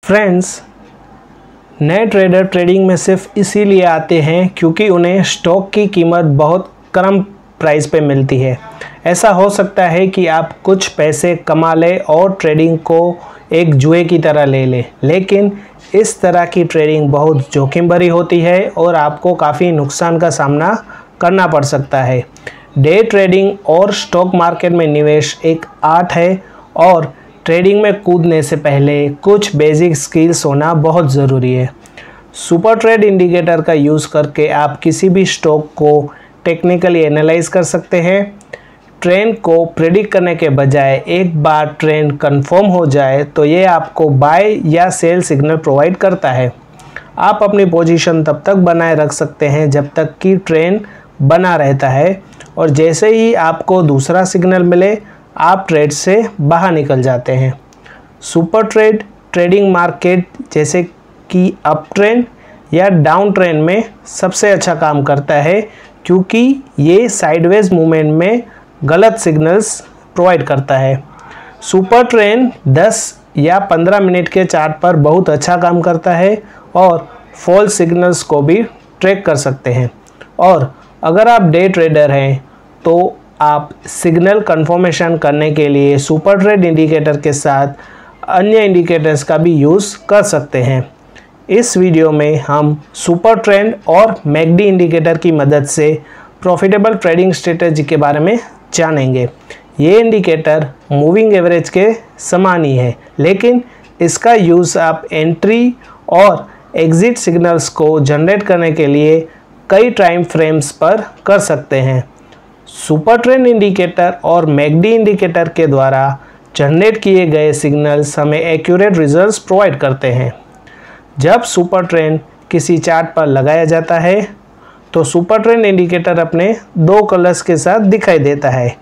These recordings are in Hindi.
फ्रेंड्स, नए ट्रेडर ट्रेडिंग में सिर्फ इसीलिए आते हैं क्योंकि उन्हें स्टॉक की कीमत बहुत कम प्राइस पे मिलती है। ऐसा हो सकता है कि आप कुछ पैसे कमा लें और ट्रेडिंग को एक जुए की तरह ले लें, लेकिन इस तरह की ट्रेडिंग बहुत जोखिम भरी होती है और आपको काफ़ी नुकसान का सामना करना पड़ सकता है। डे ट्रेडिंग और स्टॉक मार्केट में निवेश एक आर्ट है और ट्रेडिंग में कूदने से पहले कुछ बेसिक स्किल्स होना बहुत ज़रूरी है। सुपर ट्रेड इंडिकेटर का यूज़ करके आप किसी भी स्टॉक को टेक्निकली एनालाइज कर सकते हैं। ट्रेंड को प्रेडिक्ट करने के बजाय एक बार ट्रेंड कंफर्म हो जाए तो ये आपको बाय या सेल सिग्नल प्रोवाइड करता है। आप अपनी पोजीशन तब तक बनाए रख सकते हैं जब तक कि ट्रेंड बना रहता है और जैसे ही आपको दूसरा सिग्नल मिले आप ट्रेड से बाहर निकल जाते हैं। सुपर ट्रेड ट्रेडिंग मार्केट जैसे कि अप ट्रेंड या डाउन ट्रेंड में सबसे अच्छा काम करता है क्योंकि ये साइडवेज मूवमेंट में गलत सिग्नल्स प्रोवाइड करता है। सुपर ट्रेंड 10 या 15 मिनट के चार्ट पर बहुत अच्छा काम करता है और फॉल्स सिग्नल्स को भी ट्रैक कर सकते हैं। और अगर आप डे ट्रेडर हैं तो आप सिग्नल कंफर्मेशन करने के लिए सुपर ट्रेड इंडिकेटर के साथ अन्य इंडिकेटर्स का भी यूज़ कर सकते हैं। इस वीडियो में हम सुपर ट्रेंड और मैकडी इंडिकेटर की मदद से प्रॉफिटेबल ट्रेडिंग स्ट्रेटजी के बारे में जानेंगे। ये इंडिकेटर मूविंग एवरेज के समान ही है, लेकिन इसका यूज़ आप एंट्री और एग्जिट सिग्नल्स को जनरेट करने के लिए कई टाइम फ्रेम्स पर कर सकते हैं। सुपर ट्रेंड इंडिकेटर और मैकडी इंडिकेटर के द्वारा जनरेट किए गए सिग्नल्स हमें एक्यूरेट रिजल्ट्स प्रोवाइड करते हैं। जब सुपर ट्रेंड किसी चार्ट पर लगाया जाता है तो सुपर ट्रेंड इंडिकेटर अपने 2 कलर्स के साथ दिखाई देता है,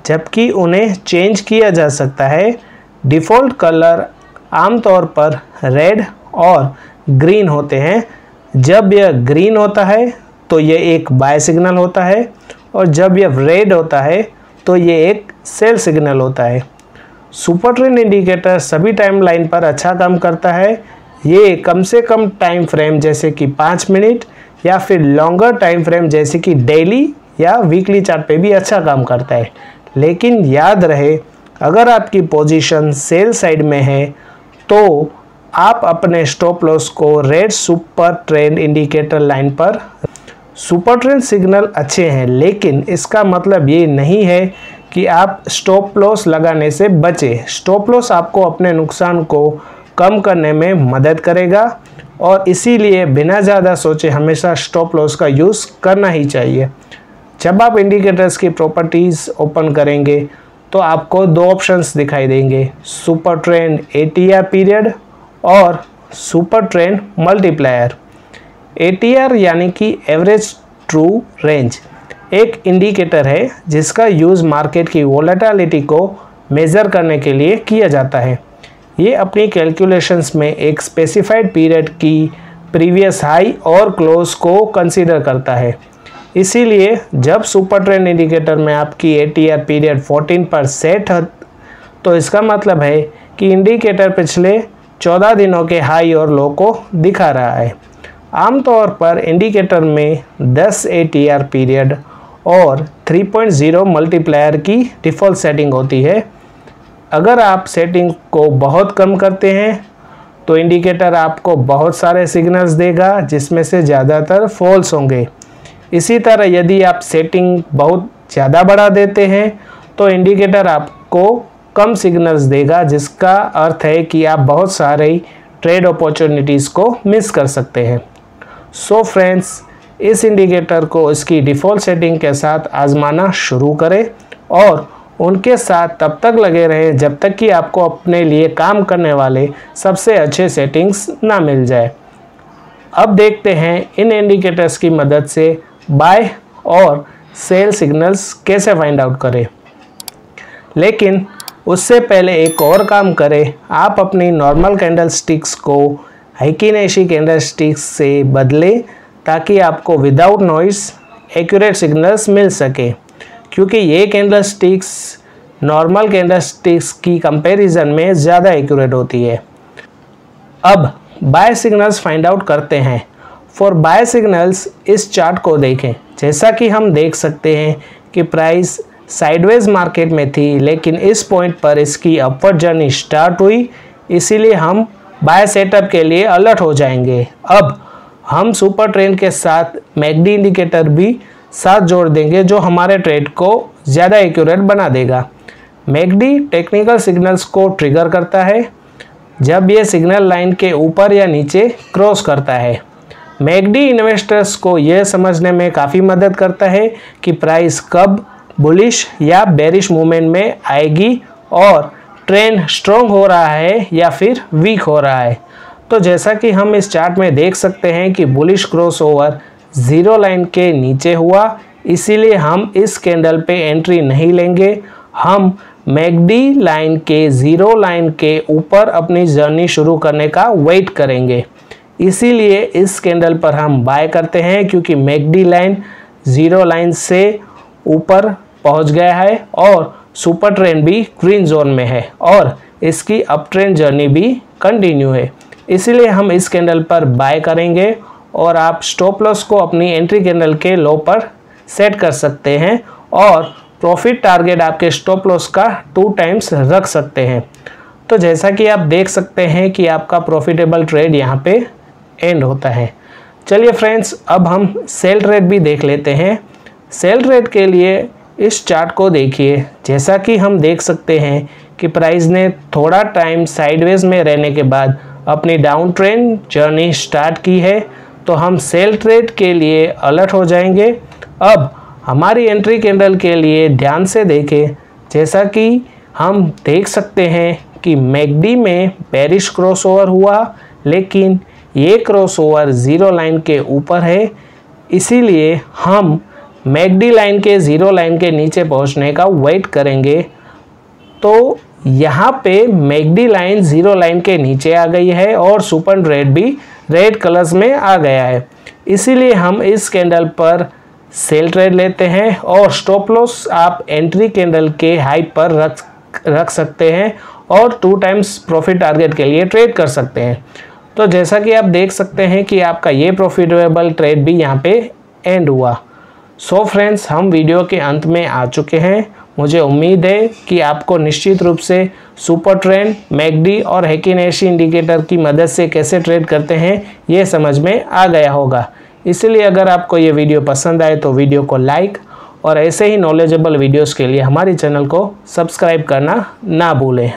जबकि उन्हें चेंज किया जा सकता है। डिफ़ॉल्ट कलर आमतौर पर रेड और ग्रीन होते हैं। जब यह ग्रीन होता है तो यह एक बाय सिग्नल होता है और जब यह रेड होता है तो ये एक सेल सिग्नल होता है। सुपर ट्रेंड इंडिकेटर सभी टाइम लाइन पर अच्छा काम करता है। ये कम से कम टाइम फ्रेम जैसे कि 5 मिनट या फिर लॉन्गर टाइम फ्रेम जैसे कि डेली या वीकली चार्ट पे भी अच्छा काम करता है। लेकिन याद रहे, अगर आपकी पोजीशन सेल साइड में है तो आप अपने स्टॉप लॉस को red super trend indicator line पर। सुपर ट्रेंड सिग्नल अच्छे हैं, लेकिन इसका मतलब ये नहीं है कि आप स्टॉप लॉस लगाने से बचें। स्टॉप लॉस आपको अपने नुकसान को कम करने में मदद करेगा और इसीलिए बिना ज़्यादा सोचे हमेशा स्टॉप लॉस का यूज़ करना ही चाहिए। जब आप इंडिकेटर्स की प्रॉपर्टीज़ ओपन करेंगे तो आपको 2 ऑप्शंस दिखाई देंगे, सुपर ट्रेंड ATR पीरियड और सुपर ट्रेंड मल्टीप्लायर। ATR यानी कि एवरेज ट्रू रेंज एक इंडिकेटर है जिसका यूज़ मार्केट की वोलेटिलिटी को मेज़र करने के लिए किया जाता है। ये अपनी कैलकुलेशंस में एक स्पेसिफाइड पीरियड की प्रीवियस हाई और क्लोज को कंसीडर करता है। इसीलिए जब सुपर ट्रेंड इंडिकेटर में आपकी ATR पीरियड 14 पर सेट है तो इसका मतलब है कि इंडिकेटर पिछले 14 दिनों के हाई और लो को दिखा रहा है। आमतौर पर इंडिकेटर में 10 ATR पीरियड और 3.0 मल्टीप्लायर की डिफ़ॉल्ट सेटिंग होती है। अगर आप सेटिंग को बहुत कम करते हैं तो इंडिकेटर आपको बहुत सारे सिग्नल्स देगा जिसमें से ज़्यादातर फॉल्स होंगे। इसी तरह यदि आप सेटिंग बहुत ज़्यादा बढ़ा देते हैं तो इंडिकेटर आपको कम सिग्नल्स देगा, जिसका अर्थ है कि आप बहुत सारे ट्रेड अपॉर्चुनिटीज़ को मिस कर सकते हैं। सो फ्रेंड्स, इस इंडिकेटर को इसकी डिफ़ॉल्ट सेटिंग के साथ आजमाना शुरू करें और उनके साथ तब तक लगे रहें जब तक कि आपको अपने लिए काम करने वाले सबसे अच्छे सेटिंग्स ना मिल जाए। अब देखते हैं इन इंडिकेटर्स की मदद से बाय और सेल सिग्नल्स कैसे फाइंड आउट करें। लेकिन उससे पहले एक और काम करें, आप अपनी नॉर्मल कैंडल स्टिक्स को हाइकिनेशी कैंडल स्टिक्स से बदलें ताकि आपको विदाउट नॉइस एक्यूरेट सिग्नल्स मिल सके, क्योंकि ये candle sticks normal candle sticks की कंपैरिजन में ज़्यादा एक्यूरेट होती है। अब बाय सिग्नल्स फाइंड आउट करते हैं। फॉर बाय सिग्नल्स इस चार्ट को देखें। जैसा कि हम देख सकते हैं कि प्राइस साइडवेज मार्केट में थी, लेकिन इस पॉइंट पर इसकी अपवर्ड जर्नी स्टार्ट हुई, इसीलिए हम बाय सेटअप के लिए अलर्ट हो जाएंगे। अब हम सुपर ट्रेंड के साथ मैकडी इंडिकेटर भी साथ जोड़ देंगे, जो हमारे ट्रेड को ज़्यादा एक्यूरेट बना देगा। मैकडी टेक्निकल सिग्नल्स को ट्रिगर करता है जब ये सिग्नल लाइन के ऊपर या नीचे क्रॉस करता है। मैकडी इन्वेस्टर्स को यह समझने में काफ़ी मदद करता है कि प्राइस कब बुलिश या बेरिश मूवमेंट में आएगी और ट्रेंड स्ट्रॉन्ग हो रहा है या फिर वीक हो रहा है। तो जैसा कि हम इस चार्ट में देख सकते हैं कि बुलिश क्रॉसओवर ज़ीरो लाइन के नीचे हुआ, इसीलिए हम इस कैंडल पे एंट्री नहीं लेंगे। हम मैकडी लाइन के ज़ीरो लाइन के ऊपर अपनी जर्नी शुरू करने का वेट करेंगे। इसीलिए इस कैंडल पर हम बाय करते हैं, क्योंकि मैकडी लाइन ज़ीरो लाइन से ऊपर पहुंच गया है और सुपर ट्रेंड भी ग्रीन जोन में है और इसकी अप ट्रेंड जर्नी भी कंटिन्यू है। इसीलिए हम इस कैंडल पर बाय करेंगे और आप स्टॉप लॉस को अपनी एंट्री कैंडल के लो पर सेट कर सकते हैं और प्रॉफिट टारगेट आपके स्टॉप लॉस का 2 टाइम्स रख सकते हैं। तो जैसा कि आप देख सकते हैं कि आपका प्रॉफिटेबल ट्रेड यहाँ पे एंड होता है। चलिए फ्रेंड्स, अब हम सेल ट्रेड भी देख लेते हैं। सेल ट्रेड के लिए इस चार्ट को देखिए। जैसा कि हम देख सकते हैं कि प्राइस ने थोड़ा टाइम साइडवेज में रहने के बाद अपनी डाउन ट्रेंड जर्नी स्टार्ट की है, तो हम सेल ट्रेड के लिए अलर्ट हो जाएंगे। अब हमारी एंट्री कैंडल के लिए ध्यान से देखें। जैसा कि हम देख सकते हैं कि मैकडी में बेरिश क्रॉसओवर हुआ, लेकिन ये क्रॉसओवर ज़ीरो लाइन के ऊपर है, इसीलिए हम मैकडी लाइन के ज़ीरो लाइन के नीचे पहुंचने का वेट करेंगे। तो यहाँ पे मैकडी लाइन ज़ीरो लाइन के नीचे आ गई है और सुपर ट्रेंड भी रेड कलर्स में आ गया है, इसीलिए हम इस कैंडल पर सेल ट्रेड लेते हैं और स्टॉप लॉस आप एंट्री कैंडल के हाई पर रख सकते हैं और 2 टाइम्स प्रॉफिट टारगेट के लिए ट्रेड कर सकते हैं। तो जैसा कि आप देख सकते हैं कि आपका ये प्रॉफिटेबल ट्रेड भी यहाँ पे एंड हुआ। सो फ्रेंड्स, हम वीडियो के अंत में आ चुके हैं। मुझे उम्मीद है कि आपको निश्चित रूप से सुपर ट्रेंड, मैकडी और हेकिनेशी इंडिकेटर की मदद से कैसे ट्रेड करते हैं ये समझ में आ गया होगा। इसलिए अगर आपको ये वीडियो पसंद आए तो वीडियो को लाइक और ऐसे ही नॉलेजेबल वीडियोस के लिए हमारे चैनल को सब्सक्राइब करना ना भूलें।